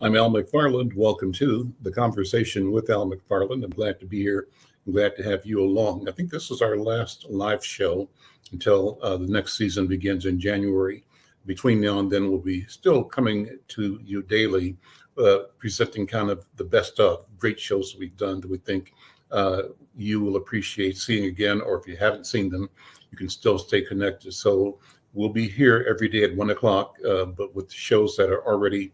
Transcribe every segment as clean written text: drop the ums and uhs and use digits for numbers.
I'm Al McFarland. Welcome to the Conversation with Al McFarland. I'm glad to be here. I'm glad to have you along. I think this is our last live show until the next season begins in January. Between now and then, we'll be still coming to you daily, presenting kind of the best of great shows that we've done that we think you will appreciate seeing again, or if you haven't seen them, you can still stay connected. So we'll be here every day at 1 o'clock, but with shows that are already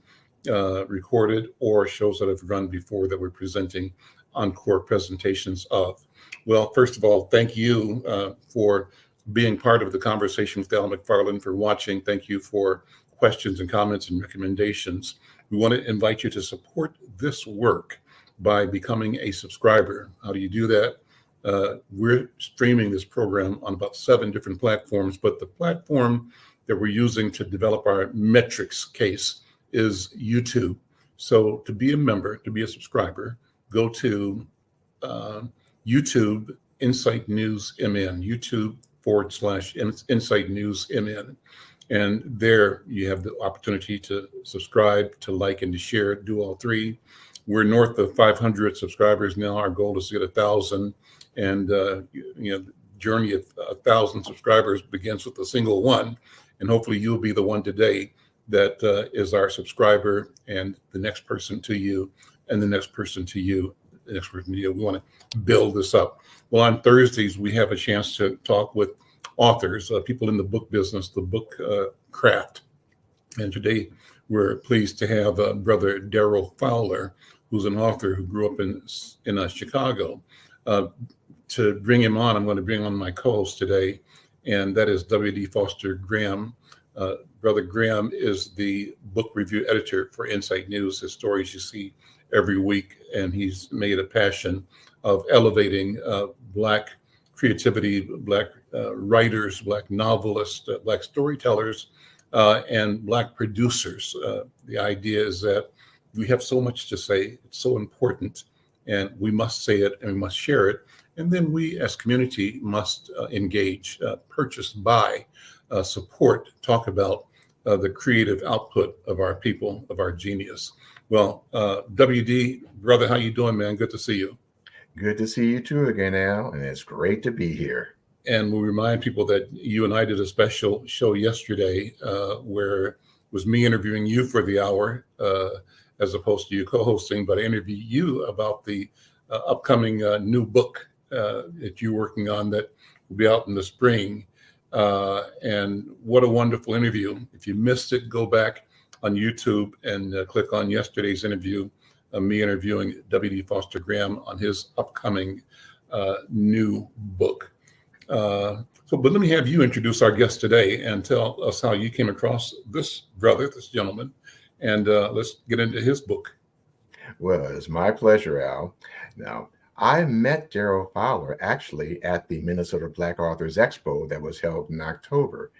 recorded or shows that have run before that we're presenting encore presentations of. Well, first of all, thank you for being part of the Conversation with Al McFarland, for watching. Thank you for questions and comments and recommendations. We want to invite you to support this work by becoming a subscriber. How do you do that? We're streaming this program on about 7 different platforms, but the platform that we're using to develop our metrics case is YouTube. So to be a member, to be a subscriber, go to YouTube Insight News MN, YouTube/Insight News MN. And there you have the opportunity to subscribe, to like, and to share. Do all 3. We're north of 500 subscribers now. Our goal is to get 1,000. And the journey of 1,000 subscribers begins with a single one. And hopefully you'll be the one today that is our subscriber, and the next person to you, and the next person to you, the next person to you. We want to build this up. Well, on Thursdays, we have a chance to talk with authors, people in the book business, the book craft. And today, we're pleased to have Brother Darrow Fowler, who's an author who grew up in Chicago. To bring him on, I'm going to bring on my co-host today, and that is W.D. Foster Graham. Brother Graham is the book review editor for Insight News, his stories you see every week, and he's made a passion of elevating Black creativity, Black writers, Black novelists, Black storytellers, and Black producers. The idea is that we have so much to say, it's so important, and we must say it and we must share it. And then we as community must engage, purchase, buy, support, talk about the creative output of our people, of our genius. Well, WD, brother, how you doing, man? Good to see you. Good to see you too again, Al, and it's great to be here. And we remind people that you and I did a special show yesterday where it was me interviewing you for the hour as opposed to you co-hosting, but I interviewed you about the upcoming new book that you're working on that will be out in the spring. And what a wonderful interview. If you missed it, go back on YouTube and click on yesterday's interview, me interviewing W.D. Foster Graham on his upcoming new book. But let me have you introduce our guest today and tell us how you came across this brother, this gentleman, and let's get into his book. Well, it's my pleasure, Al. Now, I met Darrow Fowler actually at the Minnesota Black Authors Expo that was held in October.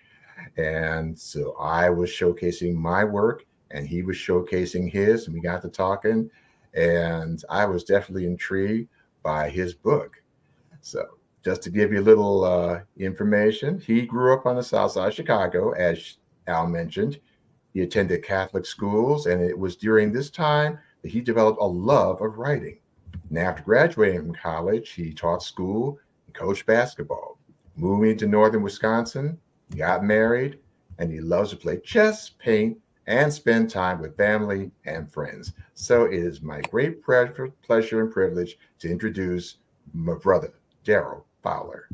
And so I was showcasing my work and he was showcasing his, and we got to talking, and I was definitely intrigued by his book. So just to give you a little information, he grew up on the south side of Chicago, as Al mentioned. He attended Catholic schools, and it was during this time that he developed a love of writing. And after graduating from college, he taught school and coached basketball. Moving to northern Wisconsin, he got married, and he loves to play chess, paint, and spend time with family and friends. So it is my great pleasure and privilege to introduce my brother, Darrow Fowler.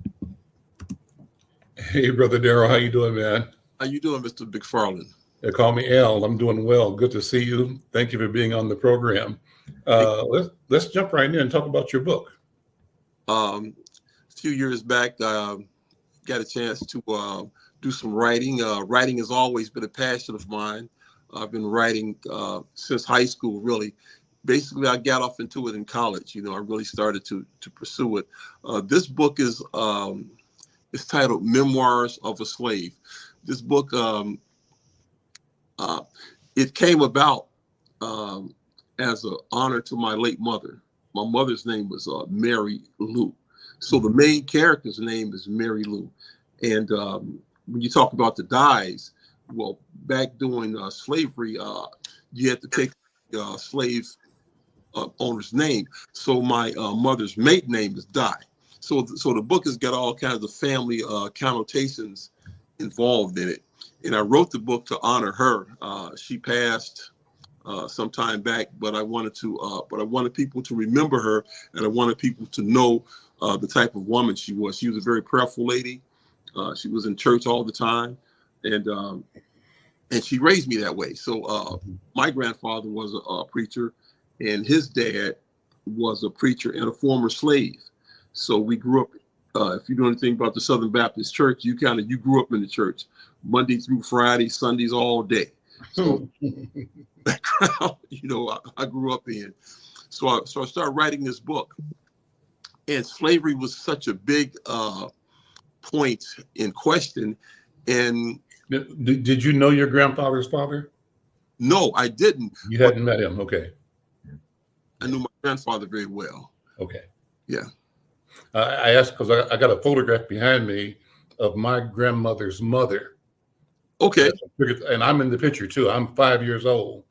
Hey, Brother Darrow, how you doing, man? How you doing, Mr. McFarland? They call me Al. I'm doing well. Good to see you. Thank you for being on the program. Let's jump right in and talk about your book. A few years back, got a chance to do some writing. Writing has always been a passion of mine. I've been writing since high school, really. Basically, I got off into it in college. I really started to pursue it. This book is titled Memoirs of a Slave. This book, it came about as an honor to my late mother. My mother's name was Mary Lou. So the main character's name is Mary Lou. And when you talk about the dyes, well, back during slavery, you had to take slave owner's name. So my mother's maiden name is Di. So the book has got all kinds of family connotations involved in it. And I wrote the book to honor her. She passed some time back, but I wanted people to remember her, and I wanted people to know the type of woman she was. She was a very prayerful lady. She was in church all the time, and she raised me that way. So my grandfather was a preacher, and his dad was a preacher and a former slave. So we grew up. If you know anything about the Southern Baptist Church, you grew up in the church Monday through Friday, Sundays all day. So background, I grew up in. So I started writing this book, and slavery was such a big point in question. And did you know your grandfather's father? No, I didn't. You hadn't met him. Okay. I knew my grandfather very well. Okay. Yeah. I asked because I got a photograph behind me of my grandmother's mother. Okay. And I'm in the picture too. I'm 5 years old.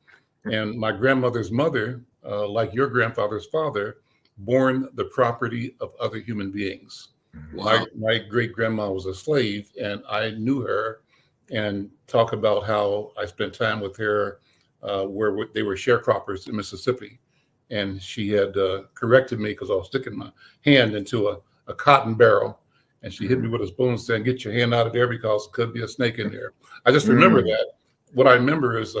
And my grandmother's mother, like your grandfather's father, born the property of other human beings. Wow. My great grandma was a slave, and I knew her, and talk about how I spent time with her where they were sharecroppers in Mississippi. And she had corrected me because I was sticking my hand into a cotton barrel, and she hit me with a spoon saying, "Get your hand out of there because it could be a snake in there." I just remember that. What I remember is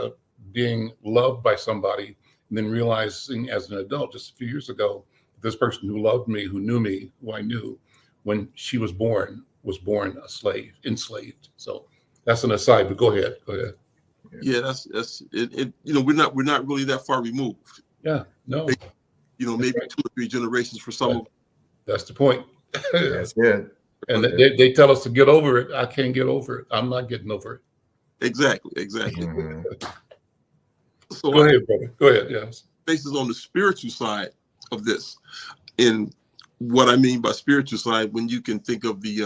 being loved by somebody, and then realizing as an adult just a few years ago, this person who loved me, who knew me, who I knew when she was born a slave, enslaved. So that's an aside, but go ahead. Yeah, that's it. We're not really that far removed. Yeah, no. Maybe 2 or 3 generations for some of. That's the point. That's good. And they tell us to get over it. I can't get over it. I'm not getting over it. Exactly. So go ahead, brother. Go ahead. Yes. Basis on the spiritual side of this, and what I mean by spiritual side, when you can think of the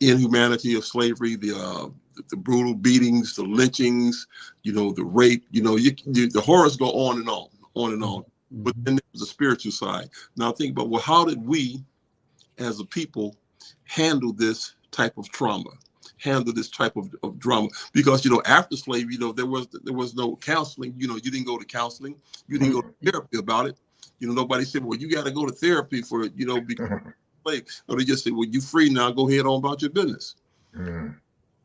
inhumanity of slavery, the brutal beatings, the lynchings, the rape, the horrors go on and on. Mm-hmm. But then there's a spiritual side. Now think about, well, how did we as a people handle this type of trauma, handle this type of drama? Because, after slavery, there was no counseling. You didn't go to counseling. You didn't go to therapy about it. Nobody said, well, you got to go to therapy for, because slave. No, they just said, well, you free now, go ahead on about your business.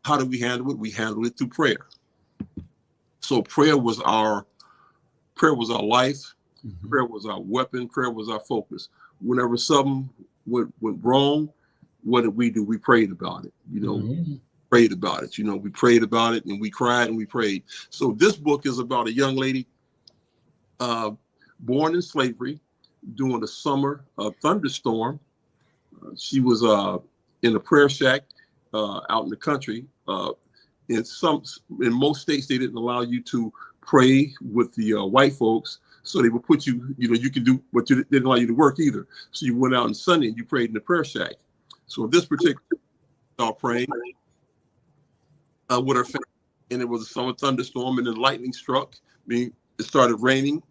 How do we handle it? We handle it through prayer. So prayer was our life. Mm-hmm. Prayer was our weapon. Prayer was our focus. Whenever something went wrong, what did we do? We prayed about it. Prayed about it. We prayed about it, and we cried and we prayed. So this book is about a young lady born in slavery during a summer thunderstorm. She was in a prayer shack out in the country. In most states, they didn't allow you to pray with the white folks. So they would put you, you can do what they didn't allow you to work either. So you went out on Sunday and you prayed in the prayer shack. So this particular started praying with her family, and it was a summer thunderstorm, and then lightning struck. It started raining,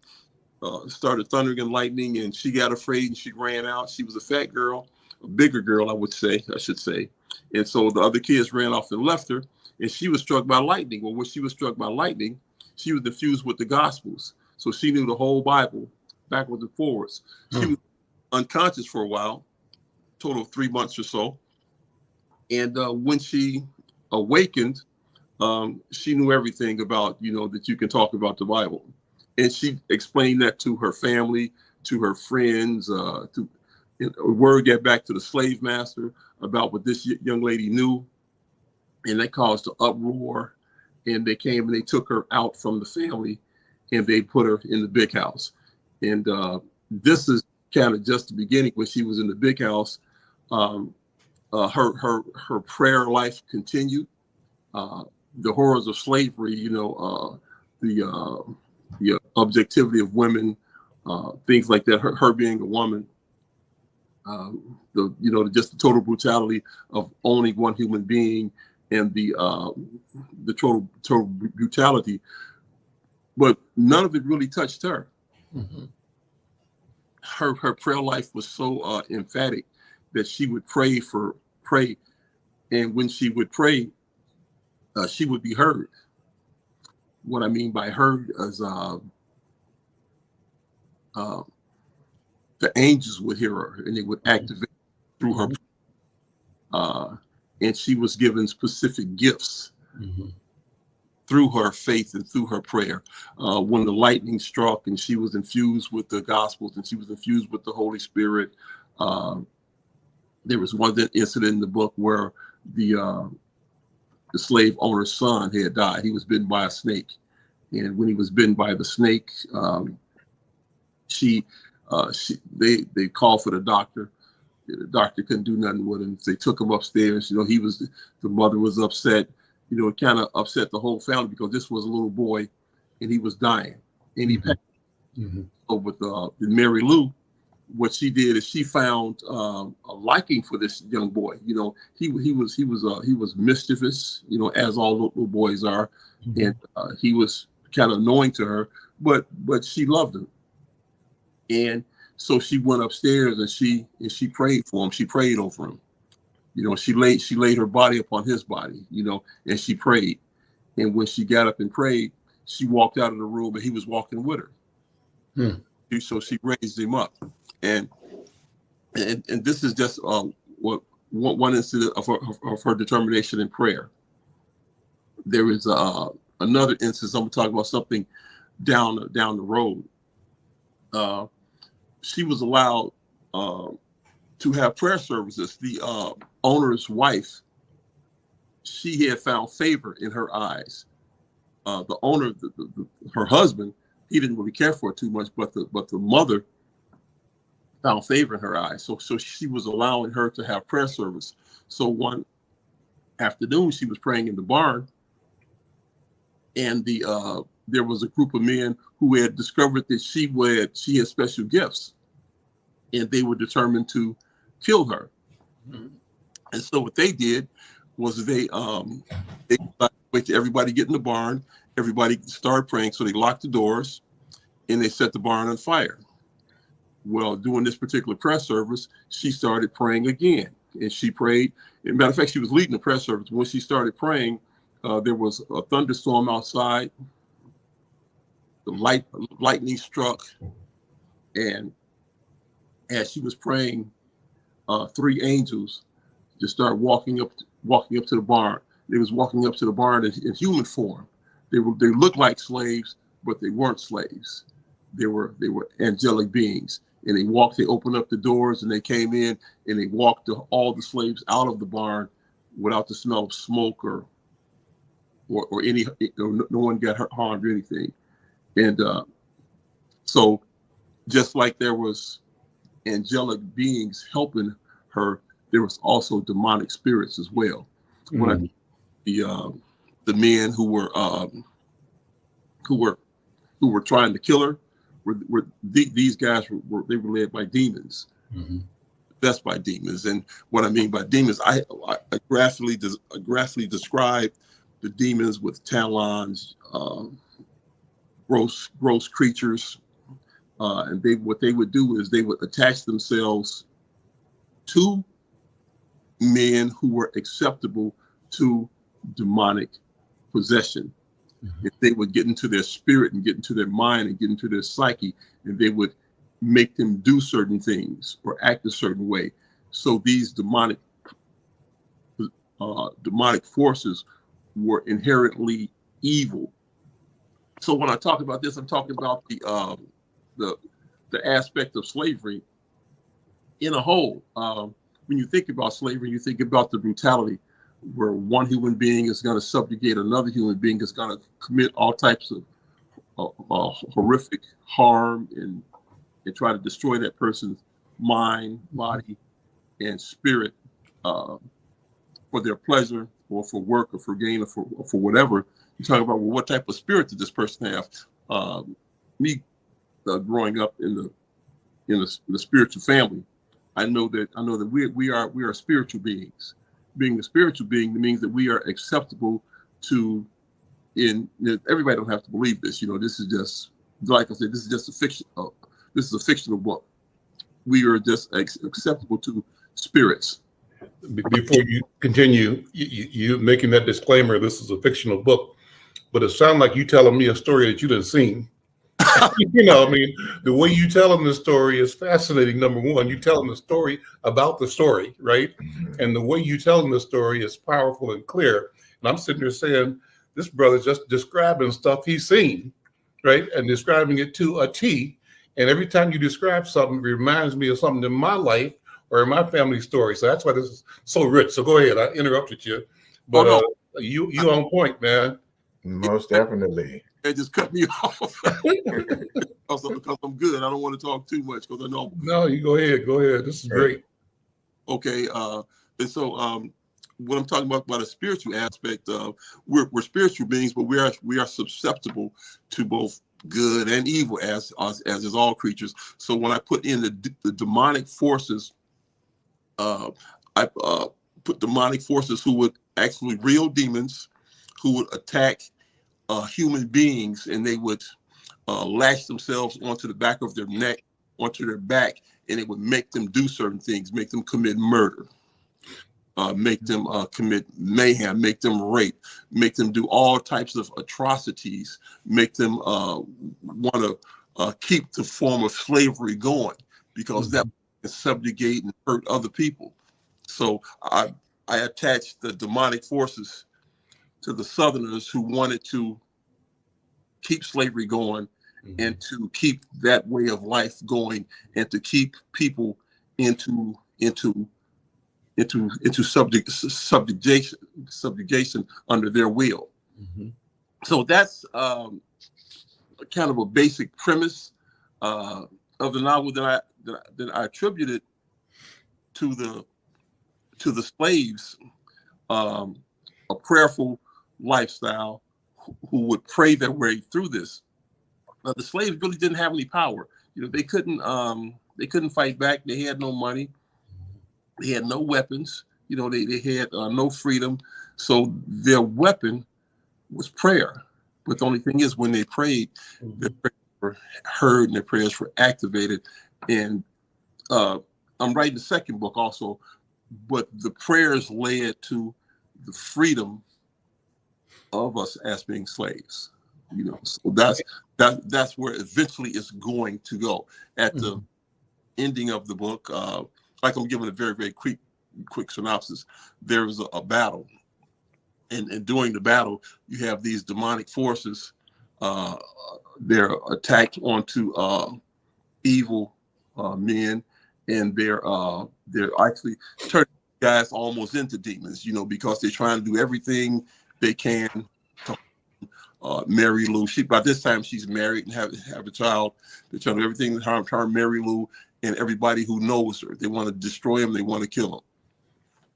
started thundering and lightning, and she got afraid and she ran out. She was a fat girl, a bigger girl, I should say. And so the other kids ran off and left her, and she was struck by lightning. Well, when she was struck by lightning, she was infused with the Gospels. So she knew the whole Bible backwards and forwards. She was unconscious for a while, total of 3 months or so. And when she awakened, she knew everything about, that you can talk about the Bible. And she explained that to her family, to her friends, word got back to the slave master about what this young lady knew. And that caused an uproar. And they came and they took her out from the family, and they put her in the big house. And this is kind of just the beginning. When she was in the big house, her prayer life continued. The horrors of slavery, the objectivity of women, things like that. Her being a woman, just the total brutality of owning one human being, and the total brutality but none of it really touched her. Mm-hmm. Her prayer life was so emphatic that she would pray, and when she would pray, she would be heard. What I mean by heard is the angels would hear her, and they would activate through her. And she was given specific gifts through her faith and through her prayer. When the lightning struck and she was infused with the Gospels and she was infused with the Holy Spirit, there was one incident in the book where the slave owner's son had died. He was bitten by a snake, and when he was bitten by the snake, they called for the doctor. The doctor couldn't do nothing with him. So they took him upstairs. The mother was upset. It kind of upset the whole family because this was a little boy, and he was dying, and he passed. So with Mary Lou, what she did is she found a liking for this young boy. He was mischievous, as all little boys are, and he was kind of annoying to her, but she loved him, and so she went upstairs and she prayed for him. She prayed over him. She laid her body upon his body, and she prayed. And when she got up and prayed, she walked out of the room and he was walking with her. So she raised him up. And this is just one incident of her determination in prayer. There is another instance. I'm going to talk about something down the road. She was allowed to have prayer services. The owner's wife, she had found favor in her eyes. The owner, her husband, he didn't really care for it too much, but the mother found favor in her eyes. So she was allowing her to have prayer service. So one afternoon, she was praying in the barn, and there was a group of men who had discovered that she had special gifts, and they were determined to kill her. And so what they did was they wait till everybody get in the barn, everybody started praying, so they locked the doors and they set the barn on fire. Well, during this particular prayer service, she started praying again, and she prayed. As a matter of fact, she was leading the prayer service. When she started praying, there was a thunderstorm outside. The lightning struck, and as she was praying, 3 angels just started walking up to the barn. They was walking up to the barn in human form. They looked like slaves, but they weren't slaves. They were angelic beings. And they opened up the doors and they came in and they walked all the slaves out of the barn without the smell of smoke or any, no one got harmed or anything. And so just like there was angelic beings helping her, there was also demonic spirits as well. When the men who were trying to kill her, these guys were led by demons. That's by demons. And what I mean by demons, I graphically describe the demons with talons, gross creatures, and what they would do is they would attach themselves to men who were acceptable to demonic possession. If they would get into their spirit and get into their mind and get into their psyche, and they would make them do certain things or act a certain way. So these demonic forces were inherently evil. So when I talk about this, I'm talking about the aspect of slavery in a whole. When you think about slavery, you think about the brutality where one human being is going to subjugate another human being, is going to commit all types of horrific harm and try to destroy that person's mind, body, and spirit for their pleasure or for work or for gain or for whatever. You talk about, well, what type of spirit did this person have? Me growing up in the spiritual family, I know that we are spiritual beings. Being a spiritual being means that we are acceptable to in everybody don't have to believe this. This is just, like I said, this is just a fiction. This is a fictional book. We are just acceptable to spirits. Before you continue, you making that disclaimer, this is a fictional book, but it sounds like you telling me a story that you didn't seen. I mean, the way you telling the story is fascinating. Number one, you telling the story about the story, right? Mm-hmm. And the way you telling the story is powerful and clear. And I'm sitting there saying, this brother's just describing stuff he's seen, right? And describing it to a T. And every time you describe something, it reminds me of something in my life or in my family story. So that's why this is so rich. So go ahead. I interrupted you, but no. You on point, man. Most definitely. They just cut me off because I'm good. I don't want to talk too much because I know. No, you go ahead. Go ahead. This is great. Okay. And so what I'm talking about a spiritual aspect of, we're spiritual beings, but we are susceptible to both good and evil as is all creatures. So when I put in the demonic forces, I put demonic forces who would actually real demons who would attack human beings, and they would lash themselves onto the back of their neck, onto their back, and it would make them do certain things, make them commit murder, make them commit mayhem, make them rape, make them do all types of atrocities, make them want to keep the form of slavery going, because that can subjugate and hurt other people. So I attached the demonic forces to the Southerners who wanted to keep slavery going, and to keep that way of life going, and to keep people into subjugation under their will. So that's kind of a basic premise of the novel that I attributed to the slaves, a prayerful lifestyle who would pray their way through this. The slaves really didn't have any power. They couldn't fight back. They had no money. They had no weapons. They had no freedom. So their weapon was prayer. But the only thing is, when they prayed, their prayers were heard and their prayers were activated. And I'm writing the second book also, but the prayers led to the freedom of us as being slaves. So that's where eventually it's going to go. At the ending of the book, like I'm giving a very, very quick synopsis, there was a battle. And during the battle, you have these demonic forces. They're attacked onto evil men, and they're actually turning guys almost into demons, because they're trying to do everything they can to Mary Lou. By this time she's married and have a child. They're trying to do everything to harm Mary Lou and everybody who knows her. They want to destroy them. They want to kill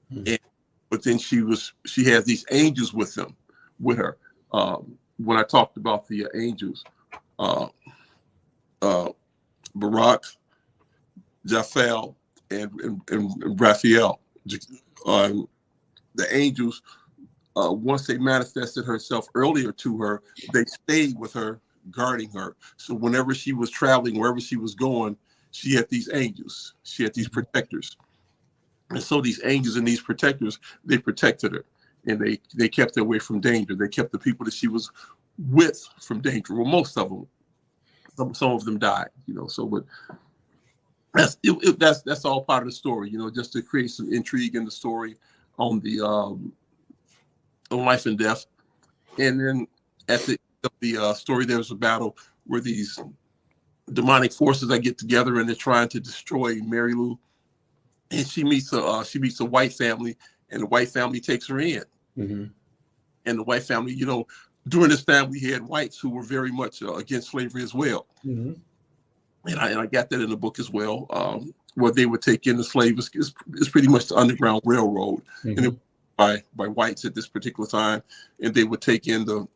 them. But then she has these angels with her. When I talked about the angels, Barak, Japhel, and Raphael, the angels, once they manifested herself earlier to her, they stayed with her, guarding her. So whenever she was traveling, wherever she was going, she had these angels. She had these protectors. And so these angels and these protectors, they protected her, and they kept her away from danger. They kept the people that she was with from danger. Well, most of them, some of them died, So, but that's all part of the story, just to create some intrigue in the story on the on life and death. And then at the end of the story, there was a battle where these demonic forces that get together and they're trying to destroy Mary Lou. And she meets a white family, and the white family takes her in. And the white family, during this time we had whites who were very much against slavery as well. And I got that in the book as well, where they would take in the slaves. It's pretty much the Underground Railroad, and it by whites at this particular time, and they would take in the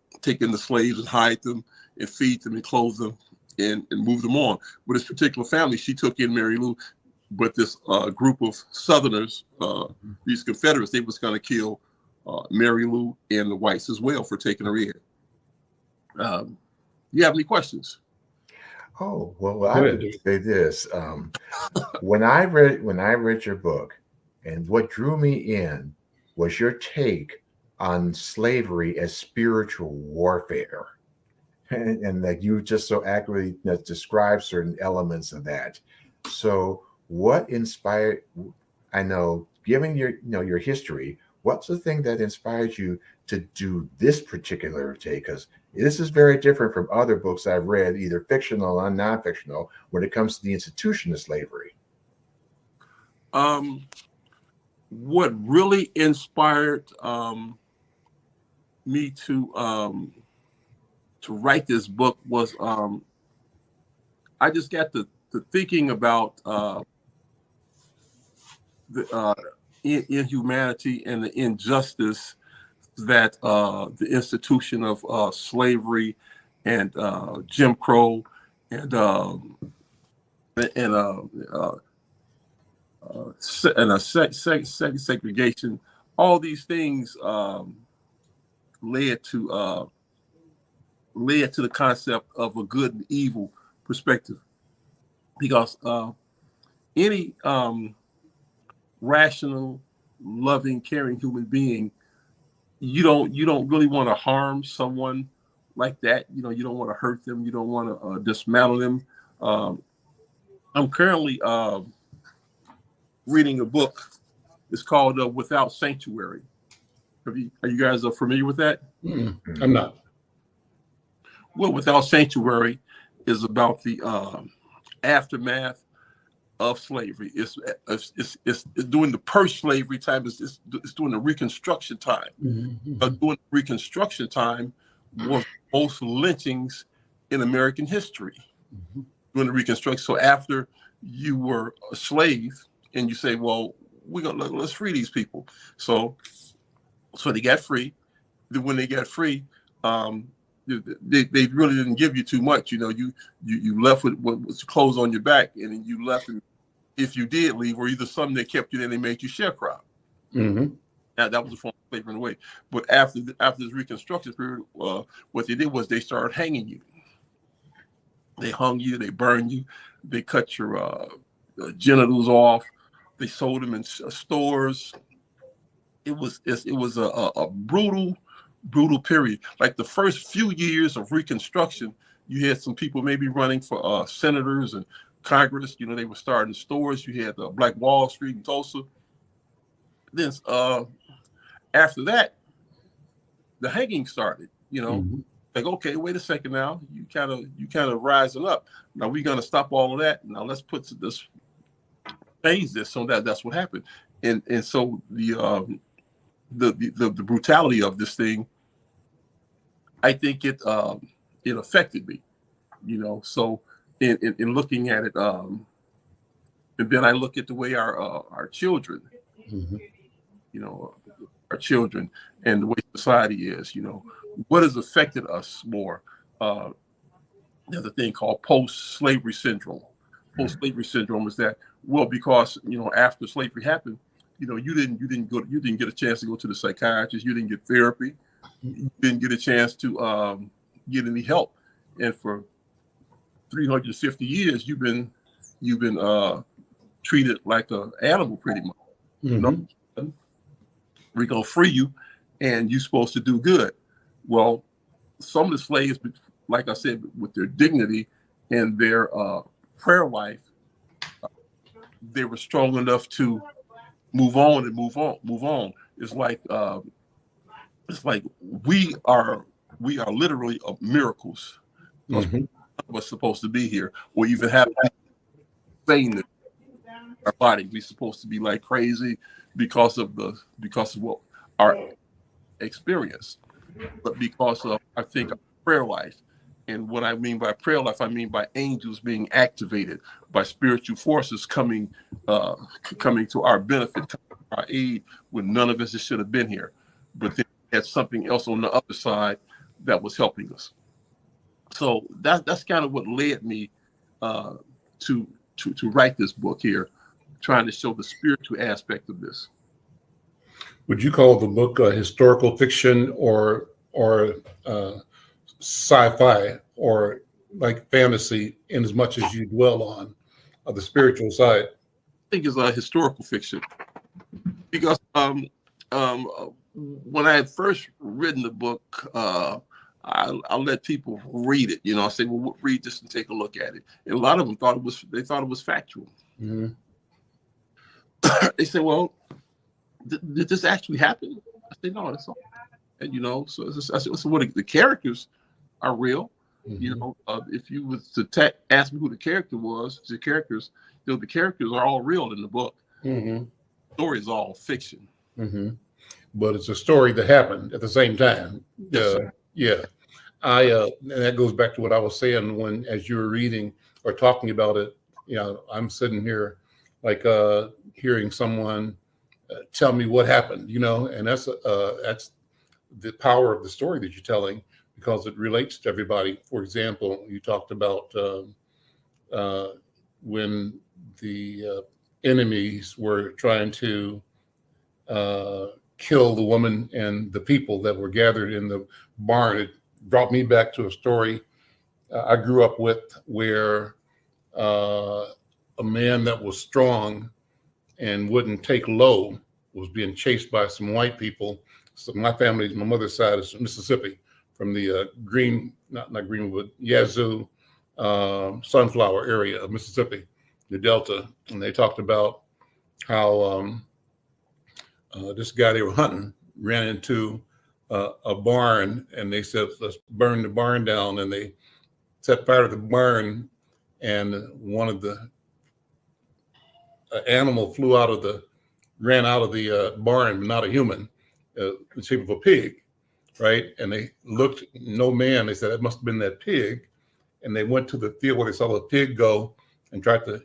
slaves and hide them and feed them and clothe them and move them on. With this particular family, she took in Mary Lou. But this group of Southerners, these Confederates, they was going to kill Mary Lou and the whites as well for taking her in. You have any questions? Oh, well, Go I ahead. would say this. When I read your book, and what drew me in was your take on slavery as spiritual warfare. And that you just so accurately describe certain elements of that. So what inspired, I know, given your history, what's the thing that inspired you to do this particular take? Because this is very different from other books I've read, either fictional or non-fictional, when it comes to the institution of slavery. What really inspired me to write this book was I just got to thinking about the inhumanity and the injustice that the institution of slavery and Jim Crow and segregation, all these things led to the concept of a good and evil perspective, because any rational, loving, caring human being, you don't really want to harm someone like that. You don't want to hurt them. You don't want to dismantle them. I'm currently reading a book. It's called Without Sanctuary. Are you guys familiar with that? I'm not. Well, Without Sanctuary is about the aftermath of slavery. It's during the post-slavery time. It's during the Reconstruction time. During the Reconstruction time was most lynchings in American history. During the Reconstruction, so after you were a slave, and you say, "Well, let's free these people." So they got free. When they got free, they really didn't give you too much. You left with clothes on your back, and then you left. And if you did leave, or either something they kept you, then they made you sharecrop. That was a form of slavery in a way. But after this Reconstruction period, what they did was they started hanging you. They hung you. They burned you. They cut your genitals off. They sold them in stores. It was a brutal period. Like the first few years of Reconstruction, you had some people maybe running for senators and Congress. They were starting stores. You had Black Wall Street in Tulsa. Then after that, the hanging started. Like, okay, wait a second now. You kind of rising up. Now we're gonna stop all of that. Now let's change this. So that's what happened. And so the brutality of this thing, I think it affected me. So in looking at it, and then I look at the way our children, our children and the way society is, what has affected us more. There's a thing called post-slavery syndrome. Post-slavery syndrome is that, well, because after slavery happened, you didn't get a chance to go to the psychiatrist, you didn't get therapy, you didn't get a chance to get any help, and for 350 years you've been treated like an animal, pretty much. We're gonna free you, and you're supposed to do good. Well, some of the slaves, like I said, with their dignity and their prayer life, they were strong enough to move on. It's like we are literally miracles. None of us supposed to be here, or even have saying our body. We're supposed to be like crazy because of what our experience, but because of, I think, prayer life. And what I mean by prayer life, I mean by angels being activated, by spiritual forces coming to our benefit, coming to our aid, when none of us should have been here. But then we had something else on the other side that was helping us. So that's kind of what led me to write this book here, trying to show the spiritual aspect of this. Would you call the book historical fiction or sci-fi or like fantasy in as much as you dwell on the spiritual side? I think it's a historical fiction because when I had first written the book, I let people read it. I say, well, read this and take a look at it. And a lot of them thought it was factual. Mm-hmm. They said, well, did this actually happen? I said, no, that's all. And so what the characters are real. Mm-hmm. If you was to ask me who the character was, the characters are all real in the book. Mm-hmm. The story is all fiction. Mm-hmm. But it's a story that happened at the same time. Yes, yeah. And that goes back to what I was saying as you were reading or talking about it. I'm sitting here like hearing someone tell me what happened, and that's the power of the story that you're telling, because it relates to everybody. For example, you talked about when the enemies were trying to kill the woman and the people that were gathered in the barn. It brought me back to a story I grew up with where a man that was strong and wouldn't take low was being chased by some white people. So my mother's side is Mississippi, from the not Greenwood, Yazoo, Sunflower area of Mississippi, the Delta. And they talked about how this guy they were hunting ran into a barn, and they said, let's burn the barn down. And they set fire to the barn, and one of the animal ran out of the barn, not a human, in the shape of a pig, right? And they looked, no man, they said, that must have been that pig. And they went to the field where they saw the pig go and tried to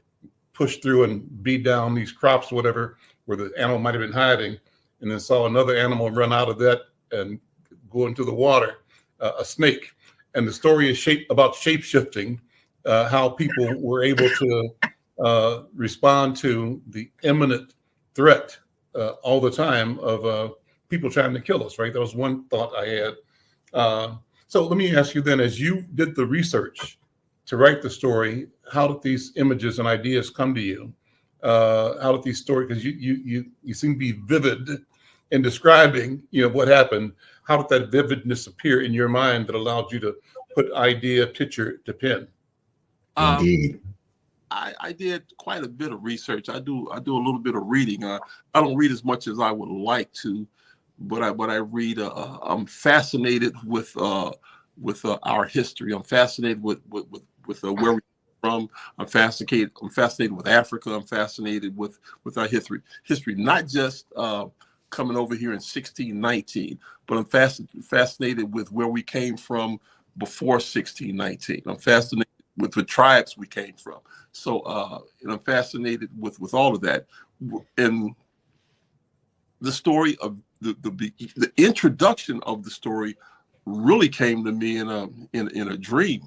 push through and beat down these crops or whatever, where the animal might have been hiding, and then saw another animal run out of that and go into the water, a snake. And the story is about shape-shifting, how people were able to respond to the imminent threat all the time of people trying to kill us, right? That was one thought I had. So let me ask you then, as you did the research to write the story, how did these images and ideas come to you? How did these stories, because you seem to be vivid in describing, what happened. How did that vividness appear in your mind that allowed you to put idea, picture to pen? Indeed. I did quite a bit of research. I do a little bit of reading. I don't read as much as I would like to, but I read. I'm fascinated with our history. I'm fascinated with where we're from. I'm fascinated with Africa. I'm fascinated with our history. Not just coming over here in 1619, but I'm fascinated with where we came from before 1619. I'm fascinated with the tribes we came from. So, and I'm fascinated with all of that. And the story of the introduction of the story really came to me in a dream.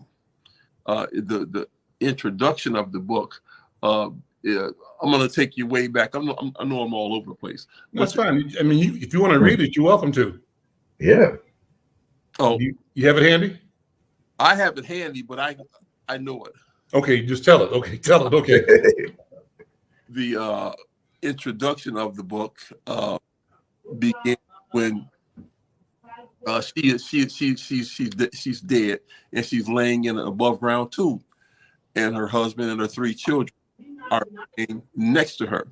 The introduction of the book. I'm going to take you way back. I know I'm all over the place. That's fine. I mean, if you want to read it, you're welcome to. Yeah. Oh, you have it handy? I have it handy, but I know it. Okay, just tell it. Okay, tell it. Okay. The introduction of the book began when she's dead, and she's laying in an above ground tomb, and her husband and her 3 children are laying next to her.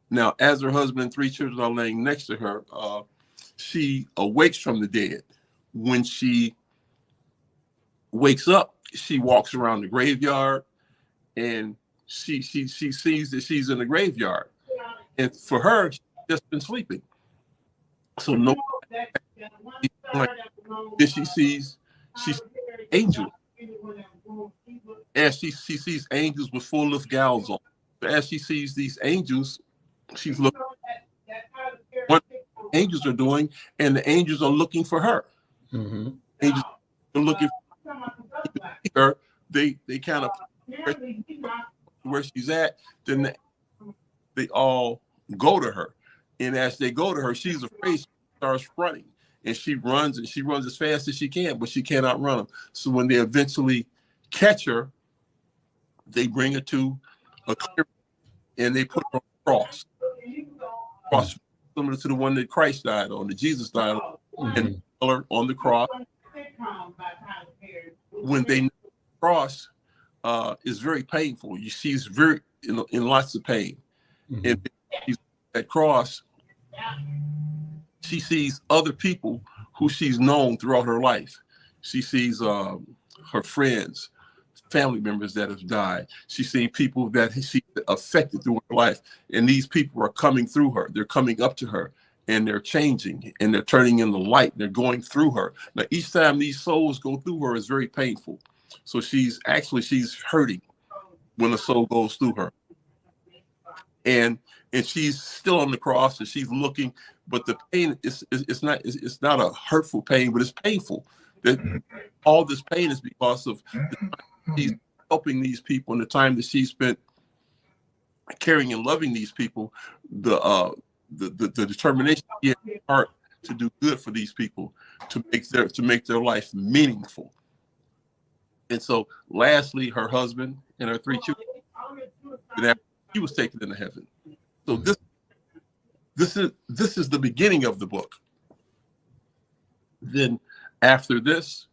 Now, as her husband and 3 children are laying next to her, she awakes from the dead. When she wakes up, she walks around the graveyard, and she sees that she's in the graveyard. And for her, she's just been sleeping. So no, she sees angels. And she sees angels with full lift gowns on. But as she sees these angels, she's looking what angels are doing, and the angels are looking for her. Mm-hmm. Angels are looking for her. They kind of where she's at, then they all go to her. And as they go to her, she's afraid, she starts running. and she runs as fast as she can, but she cannot run them. So when they eventually catch her, they bring her to a clearing and they put her on a cross similar to the one that Christ died on, that Jesus died on, and her on the cross. When they cross, is very painful. She's very in lots of pain, and she's at cross. She sees other people who she's known throughout her life. She sees her friends, family members that have died. She's seen people that she affected through her life. And these people are coming through her. They're coming up to her and they're changing and they're turning in the light. They're going through her. Now, each time these souls go through her is very painful. So she's hurting when the soul goes through her. And she's still on the cross and she's looking, but the pain it's not a hurtful pain, but it's painful. That all this pain is because of the time she's helping these people and the time that she spent caring and loving these people, the determination in her heart to do good for these people, to make their life meaningful. And so lastly, her husband and her 3 children, and she was taken into heaven. So this is the beginning of the book. Then after this,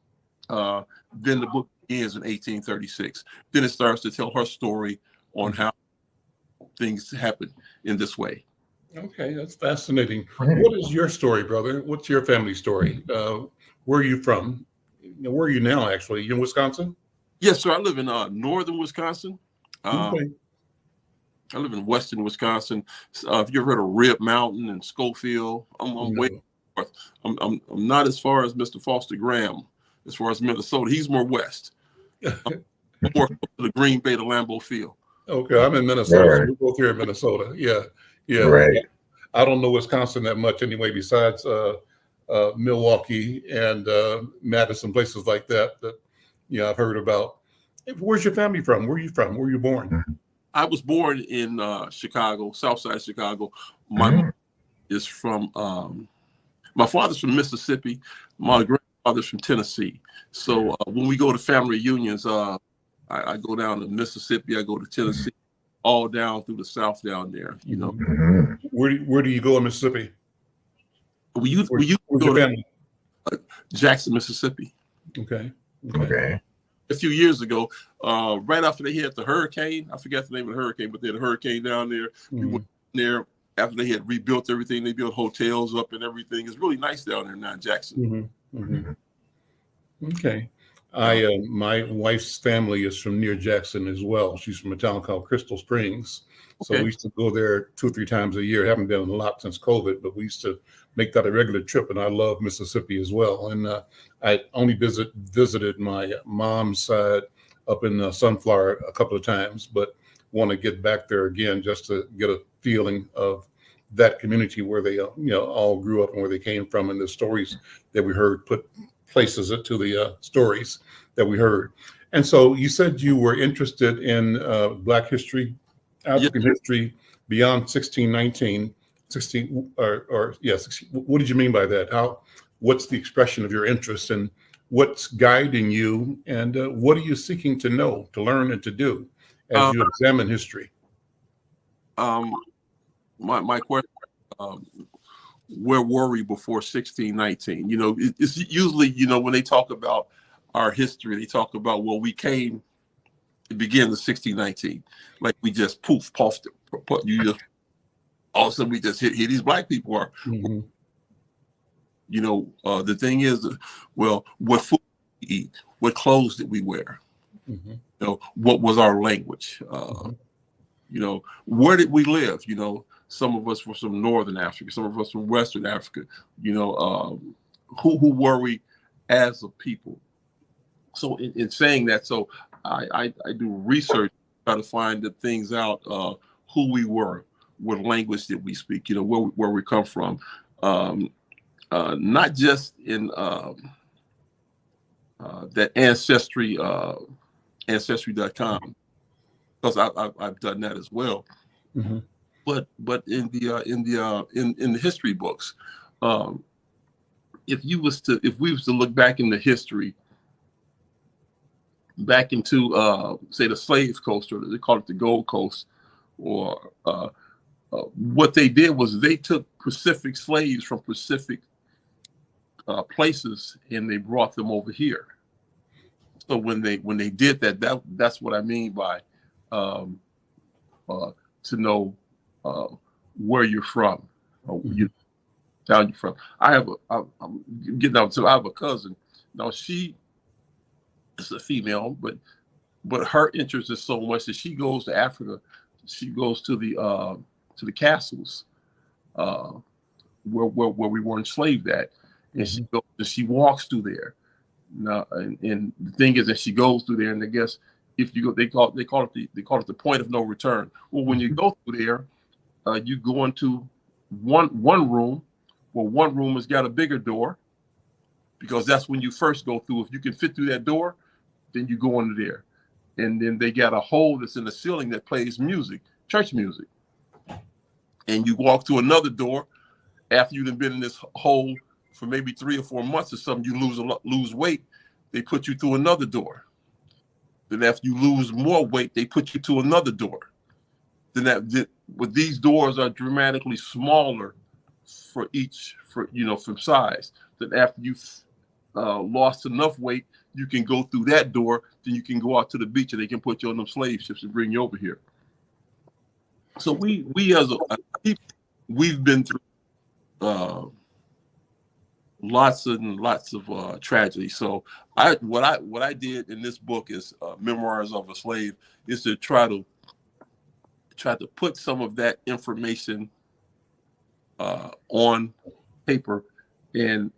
then the book ends in 1836. Then it starts to tell her story on how things happen in this way. Okay, that's fascinating. What is your story, brother? What's your family story? Where are you from? Where are you now, actually? You in Wisconsin? Yes, sir. I live in northern Wisconsin. Okay. I live in western Wisconsin. If you ever heard of Rib Mountain and Schofield, I'm way north. I'm not as far as Mr. Foster Graham, as far as Minnesota. He's more west. I'm more close to the Green Bay to Lambeau Field. Okay, I'm in Minnesota. Right. So we're both here in Minnesota. Yeah. Right. I don't know Wisconsin that much anyway, besides Milwaukee and Madison, places like that I've heard about. Where's your family from? Where are you from? Where were you born? I was born in Chicago, South Side of Chicago. My mom is from, my father's from Mississippi. My grandfather's from Tennessee. So when we go to family reunions, I go down to Mississippi, I go to Tennessee, all down through the South down there, you know. Where do you go in Mississippi? We used to go to Jackson, Mississippi. Okay. A few years ago, right after they had the hurricane, I forgot the name of the hurricane, but they had a hurricane down there. We went there after they had rebuilt everything. They built hotels up and everything. It's really nice down there now in Jackson. Okay. My wife's family is from near Jackson as well. She's from a town called Crystal Springs. So we used to go there 2 or 3 times a year. Haven't been a lot since COVID, but we used to make that a regular trip. And I love Mississippi as well. And I only visited my mom's side up in Sunflower a couple of times, but want to get back there again just to get a feeling of that community where they all grew up and where they came from, and the stories that we heard put places to the stories that we heard. And so you said you were interested in Black history, African history beyond 1619, 16 or 16. What did you mean by that? What's the expression of your interest, and what's guiding you, and what are you seeking to know, to learn, and to do as you examine history? My question, where were we before 1619? You know, it's usually, when they talk about our history, they talk about, it began in 1619. Like we just puffed it. You just, all of a sudden we just here these Black people are. The thing is, what food did we eat? What clothes did we wear? What was our language? Where did we live? Some of us were from Northern Africa, some of us from Western Africa. Who were we as a people? So in saying that, so I do research, try to find the things out, who we were, what language did we speak, where we come from. Not just in that ancestry.com, because I've done that as well. But in the history books, if we was to look back into history, back into say the slave coast, or they call it the Gold Coast, or what they did was they took Pacific slaves from Pacific places and they brought them over here. So when they did that's what I mean by to know where you're from, town you're from. I'm getting out to. I have a cousin. Now she is a female, but her interest is so much that she goes to Africa. She goes to the castles where we were enslaved at, and she goes and she walks through there. Now, and the thing is that she goes through there, and I guess if you go, they call it the point of no return. Well, when you go through there, you go into one room. Well, one room has got a bigger door because that's when you first go through. If you can fit through that door, then you go into there, and then they got a hole that's in the ceiling that plays music, church music, and you walk through another door. After you've been in this hole for maybe 3 or 4 months or something, you lose weight, they put you through another door. Then after you lose more weight, they put you to another door. But these doors are dramatically smaller for from size. Then after you've lost enough weight, you can go through that door. Then you can go out to the beach and they can put you on them slave ships and bring you over here. So we as a people, we've been through lots and lots of tragedy. So what I did in this book is Memoirs of a Slave, is to try to put some of that information on paper, and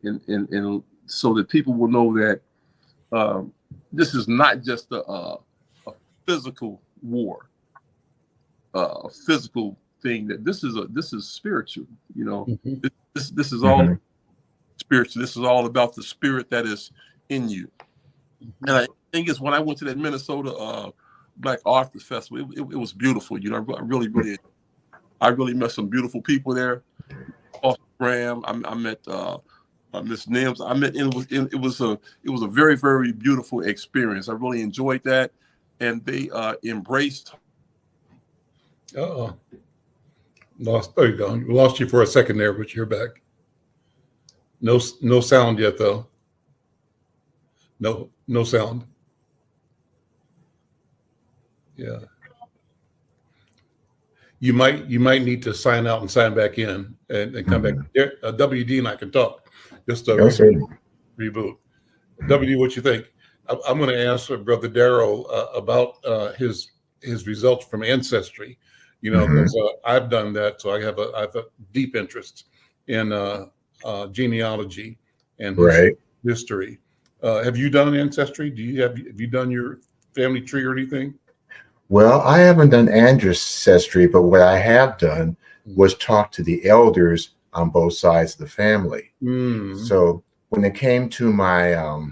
so that people will know that this is not just a physical war, a physical thing. That this is spiritual. This is all spiritual. This is all about the spirit that is in you. And I think is when I went to that Minnesota Black Authors Festival, it was beautiful. I really met some beautiful people there. Off Graham, I met Miss Nims. It was a very, very beautiful experience. I really enjoyed that, and they embraced. Lost. Oh, you gone. We lost you for a second there, but you're back. No sound yet, though. No sound. Yeah. You might need to sign out and sign back in and come back. WD and I can talk. Just reboot. WD, what you think? I'm going to ask Brother Darrow about his results from Ancestry. Because I've done that, so I have a deep interest in genealogy and history. Have you done Ancestry? Have you done your family tree or anything? Well, I haven't done ancestry, but what I have done was talk to the elders on both sides of the family. So when it came to my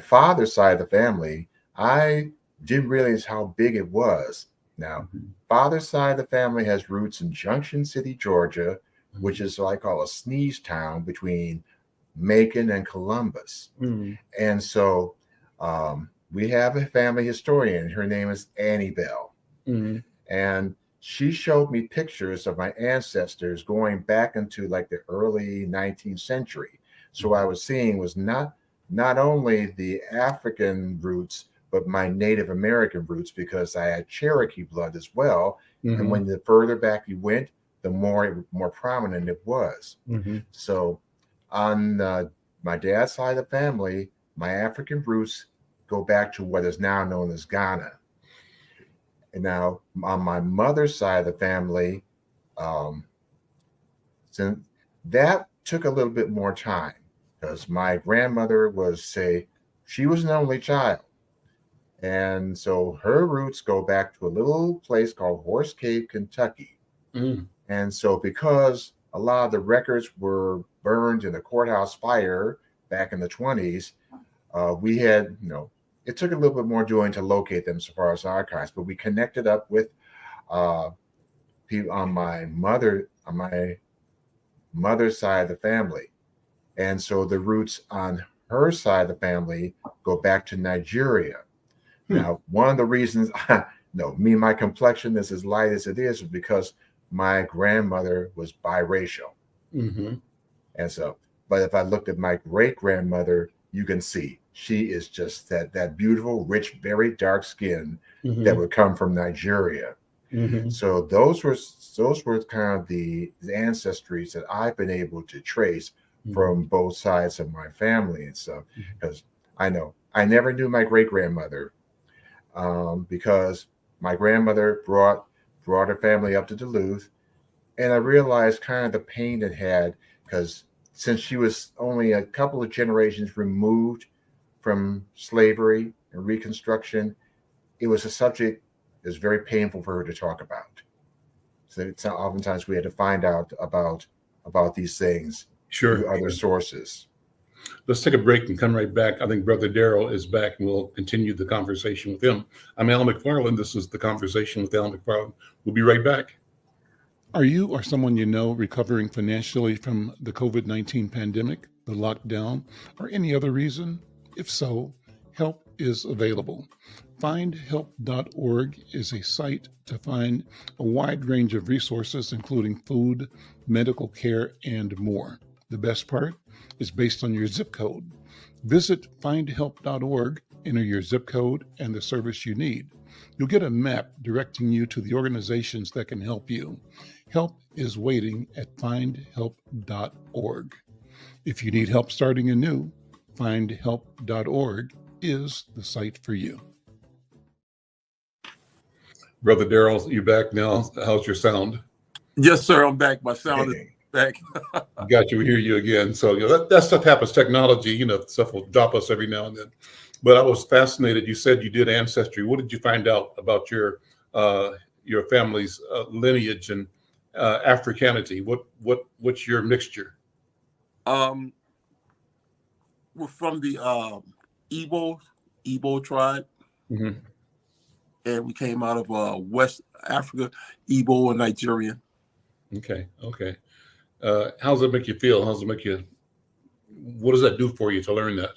father's side of the family, I didn't realize how big it was. Now, father's side of the family has roots in Junction City, Georgia, which is what I call a sneeze town between Macon and Columbus. And so we have a family historian. Her name is Annie Bell. And she showed me pictures of my ancestors going back into like the early 19th century. So what I was seeing was not only the African roots, but my Native American roots, because I had Cherokee blood as well. And when the further back you went, the more prominent it was. So on my dad's side of the family, my African roots go back to what is now known as Ghana. And now on my mother's side of the family, so that took a little bit more time, because my grandmother she was an only child. And so her roots go back to a little place called Horse Cave, Kentucky. And so because a lot of the records were burned in the courthouse fire back in the 20s, we had, it took a little bit more doing to locate them so far as archives, but we connected up with people on my mother's side of the family. And so the roots on her side of the family go back to Nigeria. Now, one of the reasons, my complexion is as light as it is because my grandmother was biracial. Mm-hmm. And so, but if I looked at my great grandmother, you can see she is just that beautiful, rich, very dark skin that would come from Nigeria. Mm-hmm. So those were kind of the ancestries that I've been able to trace from both sides of my family. And so, because I know I never knew my great grandmother, because my grandmother brought her family up to Duluth, and I realized kind of the pain it had, because since she was only a couple of generations removed from slavery and Reconstruction, it was a subject that was very painful for her to talk about. So oftentimes we had to find out about these things through other sources. Let's take a break and come right back. I think Brother Darrow is back, and we'll continue the conversation with him. I'm Al McClaurin. This is The Conversation with Al McClaurin. We'll be right back. Are you or someone you know recovering financially from the COVID-19 pandemic, the lockdown, or any other reason? If so, help is available. Findhelp.org is a site to find a wide range of resources, including food, medical care, and more. The best part is based on your zip code. Visit findhelp.org, enter your zip code and the service you need. You'll get a map directing you to the organizations that can help you. Help is waiting at findhelp.org. If you need help starting anew, findhelp.org is the site for you. Brother Darrow, you back now? How's your sound? Yes, sir. I'm back. My sound is back. Got you. We hear you again. So that stuff happens. Technology, stuff will drop us every now and then. But I was fascinated. You said you did ancestry. What did you find out about your family's lineage and Africanity? What's your mixture? We're from the Igbo tribe, and we came out of West Africa, Igbo and Nigerian. Okay. How does it make you feel? What does that do for you to learn that?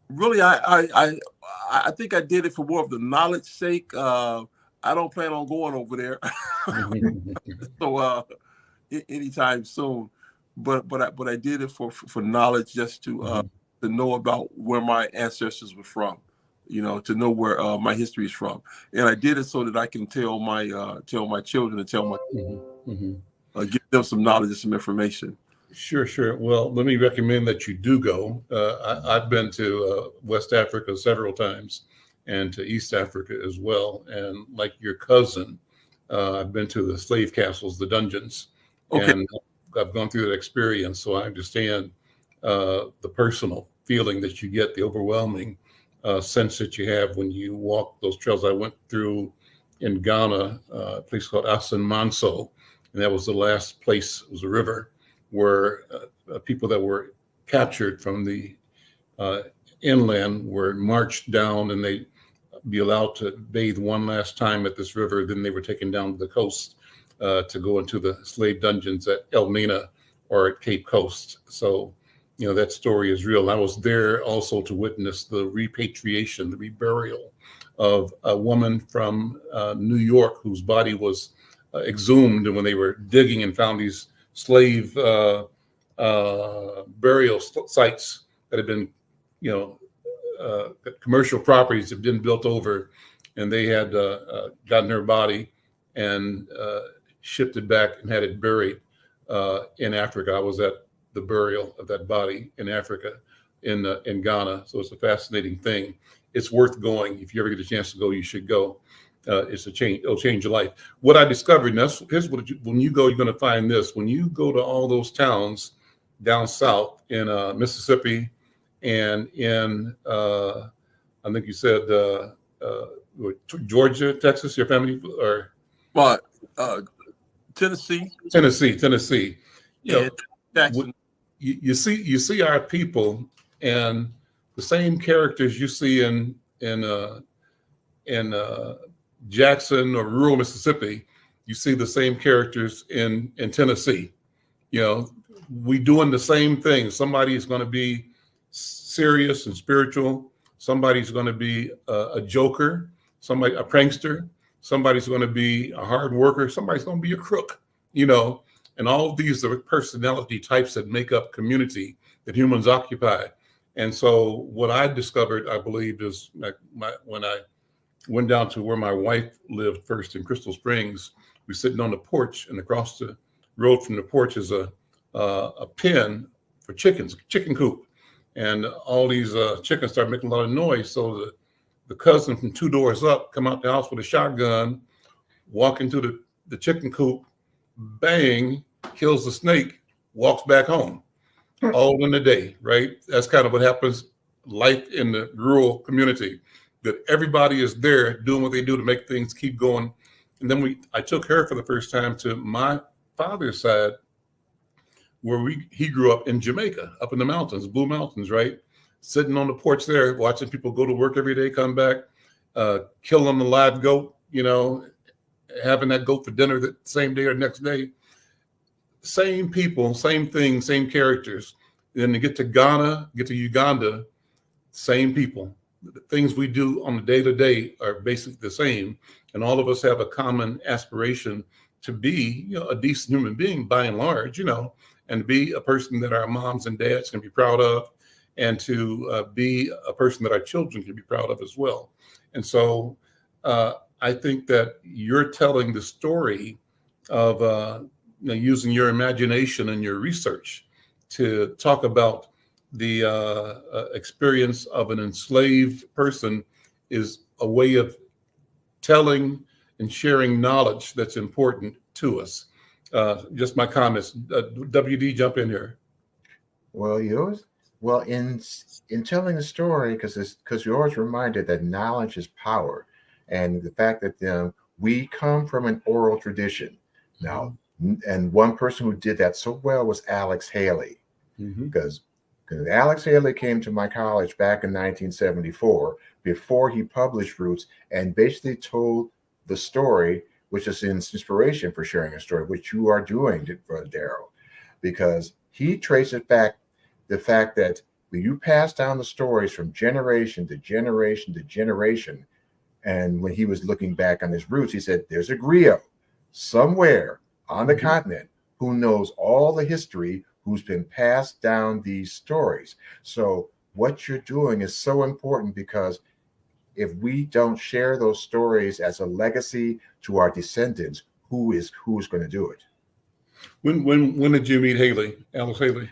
Really, I think I did it for more of the knowledge sake. I don't plan on going over there, so anytime soon. But I did it for knowledge, just to know about where my ancestors were from, to know where my history is from, and I did it so that I can tell my children and tell my give them some knowledge and some information. Sure. Well, let me recommend that you do go. I've been to West Africa several times and to East Africa as well. And like your cousin, I've been to the slave castles, the dungeons, and I've gone through that experience. So I understand the personal feeling that you get, the overwhelming sense that you have when you walk those trails. I went through in Ghana, a place called Asan Manso, and that was the last place. It was a river where people that were captured from the inland were marched down, and they'd be allowed to bathe one last time at this river. Then they were taken down to the coast to go into the slave dungeons at Elmina or at Cape Coast. So, that story is real. I was there also to witness the repatriation, the reburial of a woman from New York whose body was exhumed when they were digging and found these slave burial sites that had been, commercial properties have been built over, and they had gotten her body and shipped it back and had it buried in Africa. I was at the burial of that body in Africa, in Ghana. So it's a fascinating thing. It's worth going. If you ever get a chance to go, you should go. It'll change your life. What I discovered, and here's when you go, you're going to find this. When you go to all those towns down south in Mississippi and in, I think you said Georgia, Texas, your family, or Tennessee. Jackson. You see our people, and the same characters you see in Jackson or rural Mississippi, you see the same characters in Tennessee. You know, we doing the same thing. Somebody's going to be serious and spiritual. Somebody's going to be a joker, somebody, a prankster. Somebody's going to be a hard worker. Somebody's going to be a crook, you know, and all of these are personality types that make up community that humans occupy. And so what I discovered, I believe, is when I went down to where my wife lived first in Crystal Springs, we sitting on the porch, and across the road from the porch is a pen for chickens, chicken coop. And all these chickens start making a lot of noise. So the cousin from 2 doors up come out the house with a shotgun, walk into the chicken coop, bang, kills the snake, walks back home. All in a day, right? That's kind of what happens, life in the rural community, that everybody is there doing what they do to make things keep going. And then I took her for the first time to my father's side, where he grew up in Jamaica, up in the mountains, Blue Mountains, right? Sitting on the porch there, watching people go to work every day, come back, killing the live goat, you know, having that goat for dinner the same day or next day. Same people, same thing, same characters. Then to get to Ghana, get to Uganda, same people. The things we do on the day-to-day are basically the same. And all of us have a common aspiration to be, you know, a decent human being by and large, you know, and to be a person that our moms and dads can be proud of, and to be a person that our children can be proud of as well. And so I think that you're telling the story of you know, using your imagination and your research to talk about the experience of an enslaved person is a way of telling and sharing knowledge that's important to us. Just my comments. WD, jump in here. Well, yours. Well, in telling the story, because you're always reminded that knowledge is power, and the fact that we come from an oral tradition. Now, and one person who did that so well was Alex Haley, because Alex Haley came to my college back in 1974 before he published Roots, and basically told the story, which is inspiration for sharing a story, which you are doing, Brother Darrow, because he traces back the fact that when you pass down the stories from generation to generation to generation, and when he was looking back on his roots, he said, there's a griot somewhere on the continent who knows all the history, who's been passed down these stories. So what you're doing is so important, because if we don't share those stories as a legacy to our descendants, who is going to do it? When did you meet Haley, Alex Haley?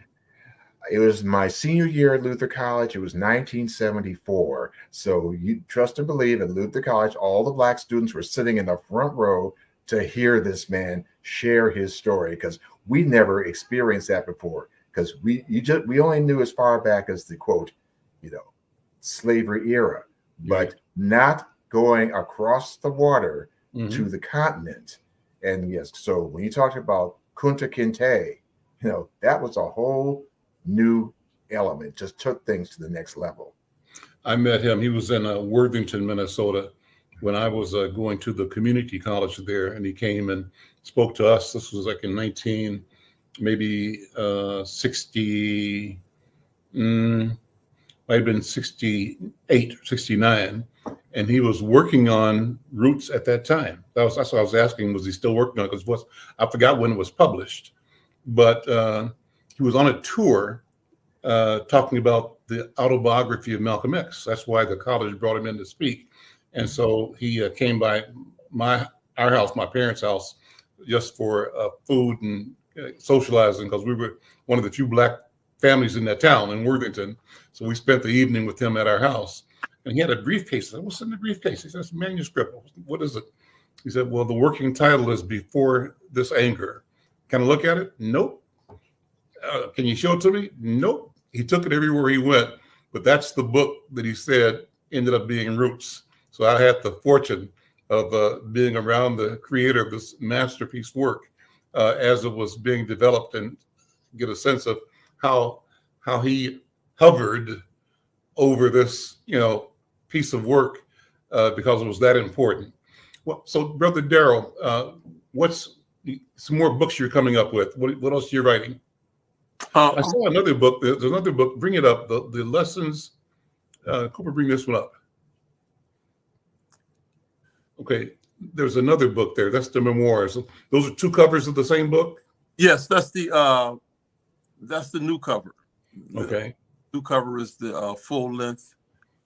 It was my senior year at Luther College. It was 1974. So you trust and believe, at Luther College, all the Black students were sitting in the front row to hear this man share his story, because we never experienced that before, because we only knew as far back as the, quote, slavery era, but not going across the water to the continent. And yes, so when you talked about Kunta Kinte, that was a whole new element, just took things to the next level. I met him. He was in Worthington, Minnesota, when I was going to the community college there, and he came and spoke to us. This was like in 60, might have been 68 or 69. And he was working on Roots at that time. That's what I was asking, was he still working on it? Because I forgot when it was published. But he was on a tour talking about the autobiography of Malcolm X. That's why the college brought him in to speak. And so he came by our house, my parents' house, just for food and socializing, because we were one of the few Black families in that town in Worthington. So we spent the evening with him at our house. And he had a briefcase. I said, what's in the briefcase? He said, it's a manuscript. What is it? He said, well, the working title is Before This Anger. Can I look at it? Nope. Can you show it to me? Nope. He took it everywhere he went. But that's the book that he said ended up being Roots. So I had the fortune of being around the creator of this masterpiece work as it was being developed, and get a sense of how he hovered over this, piece of work because it was that important. Well, so Brother Darrow, what's some more books you're coming up with. What else you're writing? I Um, saw another book. There's another book. Bring it up. The lessons. Cooper, bring this one up. Okay. There's another book there. That's the Memoirs. Those are two covers of the same book. yes, that's the new cover. Okay. The new cover is the full length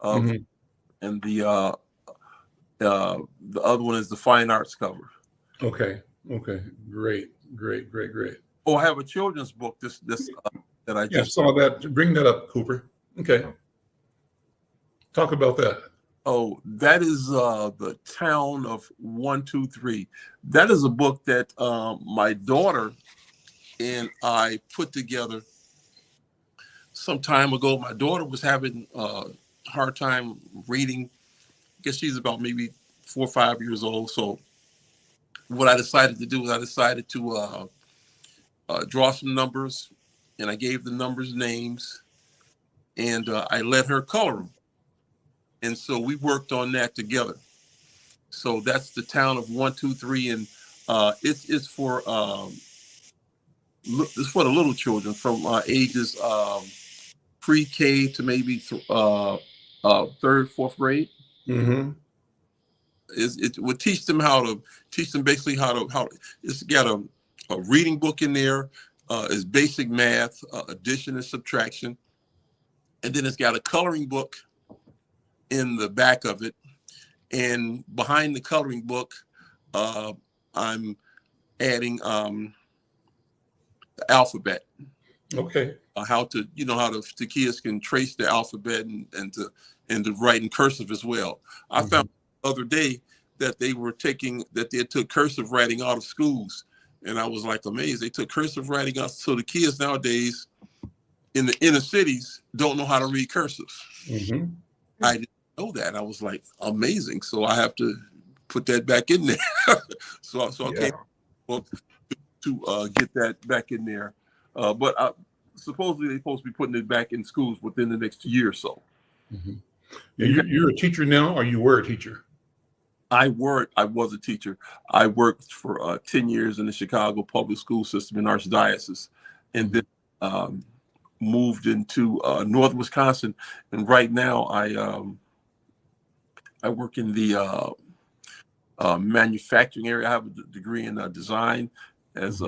of, Mhm. and the other one is the fine arts cover. Okay. Okay. Great. Oh, I have a children's book. This that I Yeah, just saw that. Bring that up, Cooper. Okay. Talk about that. Oh, that is the Town of 123. That is a book that my daughter and I put together some time ago. My daughter was having a hard time reading. I guess she's about maybe 4 or 5 years old. So what I decided to do is I decided to draw some numbers, and I gave the numbers names, and I let her color them. And so we worked on that together. So that's the Town of 123, and it's for it's for the little children from ages pre-K to maybe third, fourth grade. Mm-hmm. It would teach them basically how it's got a reading book in there, is basic math, addition and subtraction, and then it's got a coloring book in the back of it. And behind the coloring book, I'm adding the alphabet. Okay. How the kids can trace the alphabet and to write in cursive as well. I found the other day that they took cursive writing out of schools, and I was like amazed. They took cursive writing out, so the kids nowadays in the inner cities don't know how to read cursive. Mm-hmm. I didn't know that. I was like amazing. So I have to put that back in there. so I came to get that back in there. But supposedly they're supposed to be putting it back in schools within the next year or so. Mm-hmm. Yeah, you're a teacher now, or you were a teacher? I was a teacher. I worked for 10 years in the Chicago public school system in Archdiocese, and then moved into North Wisconsin. And right now I work in the manufacturing area. I have a degree in design as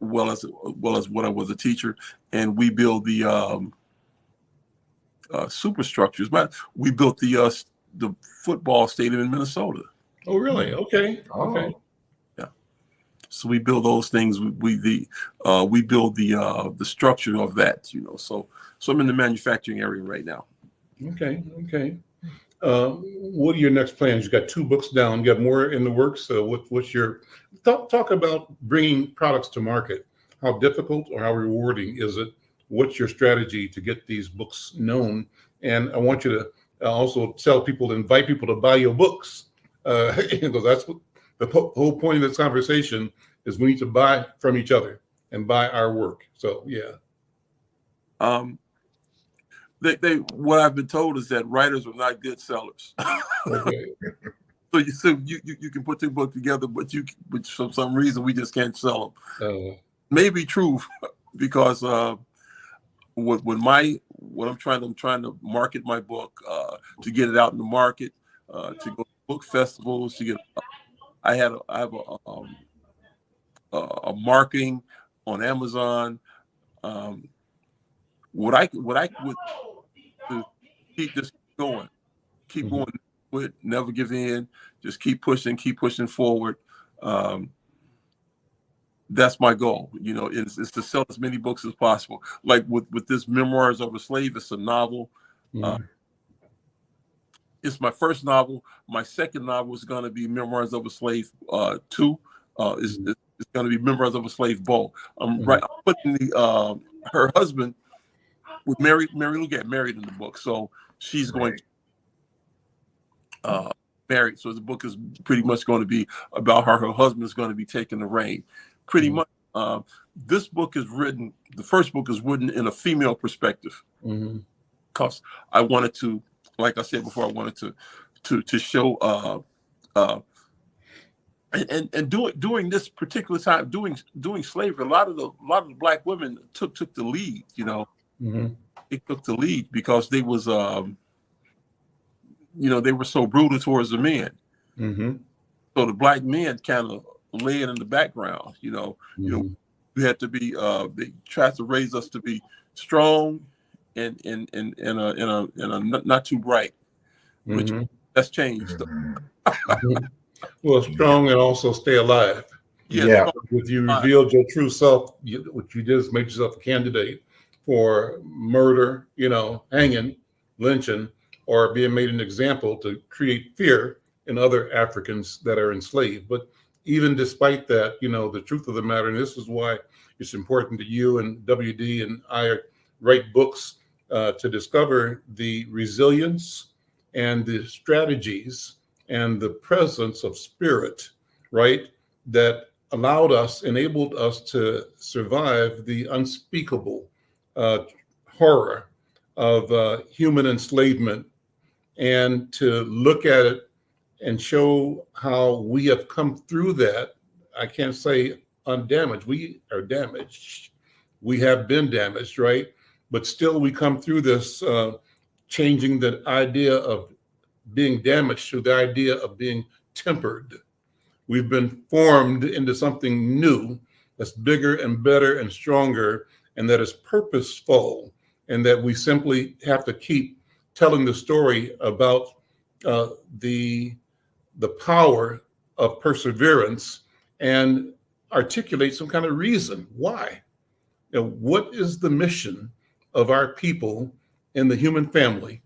well as what I was a teacher, and we build the superstructures. But we built the football stadium in Minnesota. Oh, really? Okay. Okay. Yeah. So we build those things. We build the structure of that. So I'm in the manufacturing area right now. Okay. Okay. What are your next plans? You got 2 books down. You got more in the works. So what's your talk about bringing products to market? How difficult or how rewarding is it? What's your strategy to get these books known? And I want you to also invite people to buy your books. Because that's what the whole point of this conversation is. We need to buy from each other and buy our work. So yeah. What I've been told is that writers are not good sellers. Okay. So you can put 2 books together, but for some reason we just can't sell them. Maybe true, because when I'm trying to market my book, to get it out in the market, to go to book festivals, I have a marketing on Amazon. What I would to keep this going, keep going with, never give in, just keep pushing forward. That's my goal. Is to sell as many books as possible. Like with this Memoirs of a Slave, it's a novel. It's my first novel. My second novel is going to be Memoirs of a Slave 2. It's going to be Memoirs of a Slave Bo. I'm putting her husband with Mary Lou get married in the book, so she's going to marry. So the book is pretty much going to be about her husband is going to be taking the reign. Pretty much. This book is written. The first book is written in a female perspective, because I wanted to, like I said before, I wanted to show and during this particular time, doing slavery, a lot of the black women took the lead. You know, they took the lead because they was they were so brutal towards the men. So the black men kind of lay in the background. We had to be. They tried to raise us to be strong and not too bright, which that's changed. Well, strong and also stay alive. Yeah. If you revealed your true self, what you just made yourself a candidate for murder, hanging, lynching, or being made an example to create fear in other Africans that are enslaved. But even despite that, the truth of the matter, and this is why it's important to you and WD and I write books to discover the resilience and the strategies and the presence of spirit, right, that enabled us to survive the unspeakable horror of human enslavement, and to look at it and show how we have come through that. I can't say undamaged. We are damaged. We have been damaged, right? But still we come through this, changing the idea of being damaged to the idea of being tempered. We've been formed into something new that's bigger and better and stronger, and that is purposeful, and that we simply have to keep telling the story about the power of perseverance and articulate some kind of reason why. What is the mission of our people in the human family?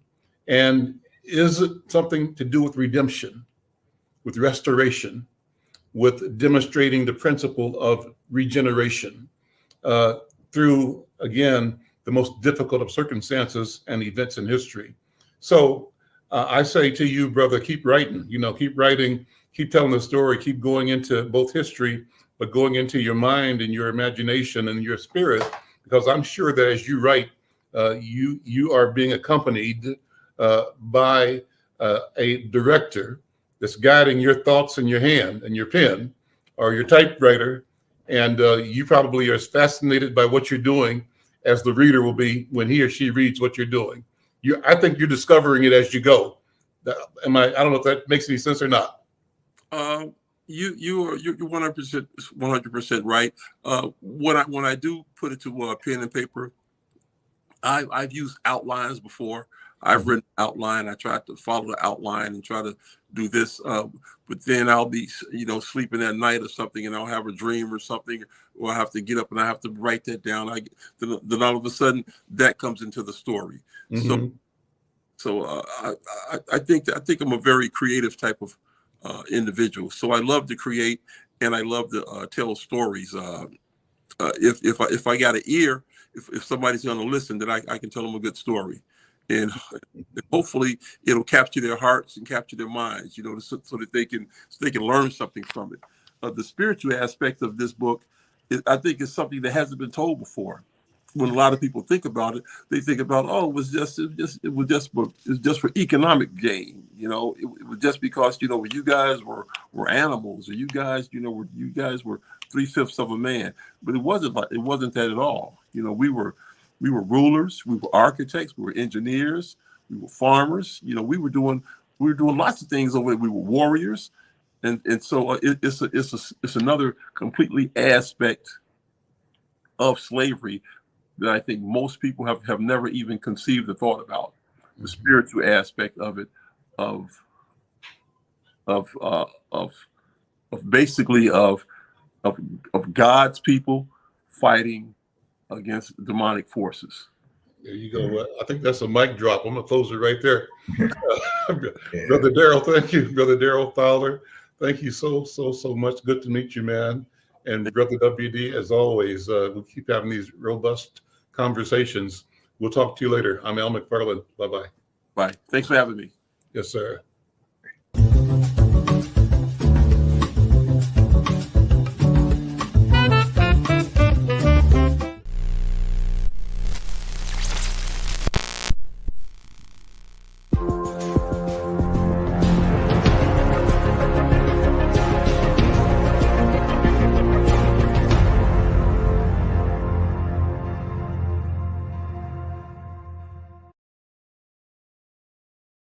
And is it something to do with redemption, with restoration, with demonstrating the principle of regeneration through, again, the most difficult of circumstances and events in history? So I say to you, brother, keep writing, keep writing, keep telling the story, keep going into both history, but going into your mind and your imagination and your spirit, because I'm sure that as you write, you are being accompanied by a director that's guiding your thoughts in your hand and your pen or your typewriter. And you probably are as fascinated by what you're doing as the reader will be when he or she reads what you're doing. I think you're discovering it as you go. I don't know if that makes any sense or not. You're 100% right. When I do put it to pen and paper, I've used outlines before. I've written outline. I tried to follow the outline and try to do this, but then I'll be, sleeping at night or something, and I'll have a dream or something, or I have to get up and I have to write that down. Then all of a sudden that comes into the story. So I think I'm a very creative type of individual. So I love to create and I love to tell stories. If I got an ear, if somebody's going to listen, then I can tell them a good story. And hopefully it'll capture their hearts and capture their minds, so that they can learn something from it. The spiritual aspect of this book, I think, is something that hasn't been told before. When a lot of people think about it, they think about, it was just for economic gain. It was just because you guys were animals, or you guys were 3/5 of a man. But it wasn't that at all. We were rulers, we were architects, we were engineers, we were farmers. We were doing lots of things over there. We were warriors, and so it's another completely aspect of slavery that I think most people have never even conceived or thought about. The spiritual aspect of it, of basically of God's people fighting against demonic forces. There you go. I think that's a mic drop. I'm gonna close it right there. Brother Darrow, thank you. Brother Darrow Fowler, thank you so much. Good to meet you, man. And Brother WD, as always, we'll keep having these robust conversations. We'll talk to you later. I'm Al McFarland. Bye-bye. Bye. Thanks for having me. Yes, sir.